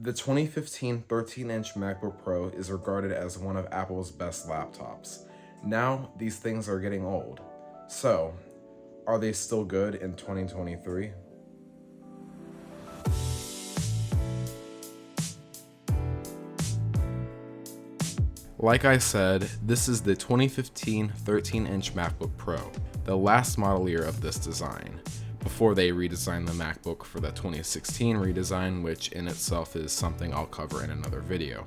The 2015 13-inch MacBook Pro is regarded as one of Apple's best laptops. Now, these things are getting old. So, are they still good in 2023? Like I said, this is the 2015 13-inch MacBook Pro, the last model year of this design, before they redesigned the MacBook for the 2016 redesign, which in itself is something I'll cover in another video.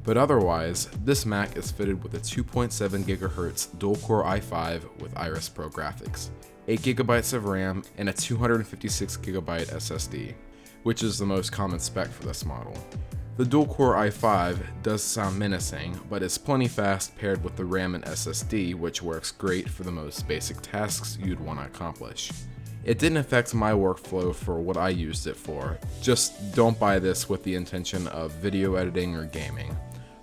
But otherwise, this Mac is fitted with a 2.7 GHz dual-core i5 with Iris Pro graphics, 8 GB of RAM, and a 256 GB SSD, which is the most common spec for this model. The dual-core i5 does sound menacing, but is plenty fast paired with the RAM and SSD, which works great for the most basic tasks you'd want to accomplish. It didn't affect my workflow for what I used it for, just don't buy this with the intention of video editing or gaming.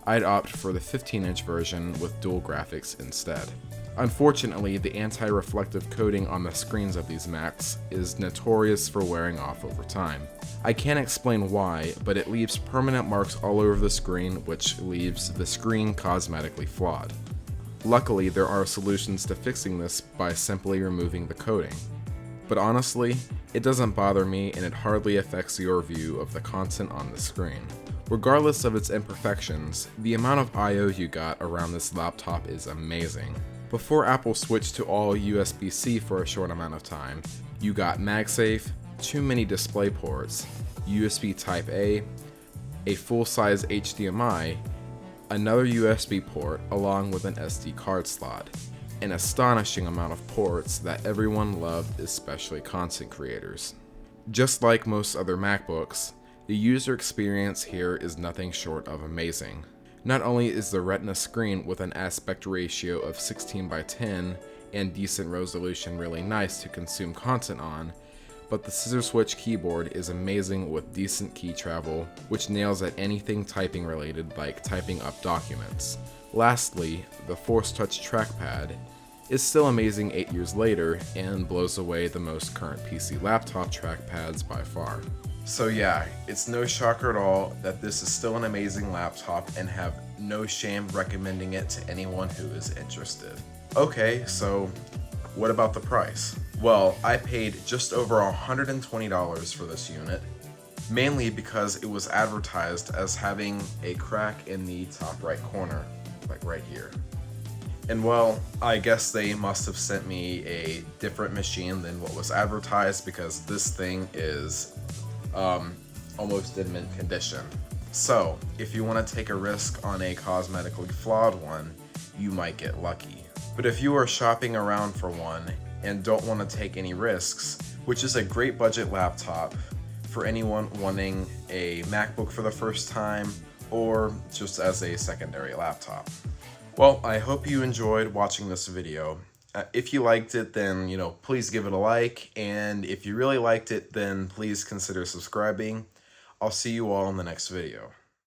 I'd opt for the 15-inch version with dual graphics instead. Unfortunately, the anti-reflective coating on the screens of these Macs is notorious for wearing off over time. I can't explain why, but it leaves permanent marks all over the screen, which leaves the screen cosmetically flawed. Luckily, there are solutions to fixing this by simply removing the coating. But honestly, it doesn't bother me and it hardly affects your view of the content on the screen. Regardless of its imperfections, the amount of I/O you got around this laptop is amazing. Before Apple switched to all USB-C for a short amount of time, you got MagSafe, 2 mini display ports, USB Type-A, a full-size HDMI, another USB port along with an SD card slot, an astonishing amount of ports that everyone loved, especially content creators. Just like most other MacBooks, the user experience here is nothing short of amazing. Not only is the Retina screen with an aspect ratio of 16:10 and decent resolution really nice to consume content on, but the scissor switch keyboard is amazing with decent key travel, which nails at anything typing related like typing up documents. Lastly, the Force Touch trackpad is still amazing 8 years later and blows away the most current PC laptop trackpads by far. So yeah, it's no shocker at all that this is still an amazing laptop and have no shame recommending it to anyone who is interested. Okay, so what about the price? Well, I paid just over $120 for this unit, mainly because it was advertised as having a crack in the top right corner, like right here. And well, I guess they must have sent me a different machine than what was advertised because this thing is almost in mint condition. So, if you want to take a risk on a cosmetically flawed one, you might get lucky. But if you are shopping around for one and don't want to take any risks, which is a great budget laptop for anyone wanting a MacBook for the first time or just as a secondary laptop. Well, I hope you enjoyed watching this video. If you liked it, then, please give it a like, and if you really liked it, then please consider subscribing. I'll see you all in the next video.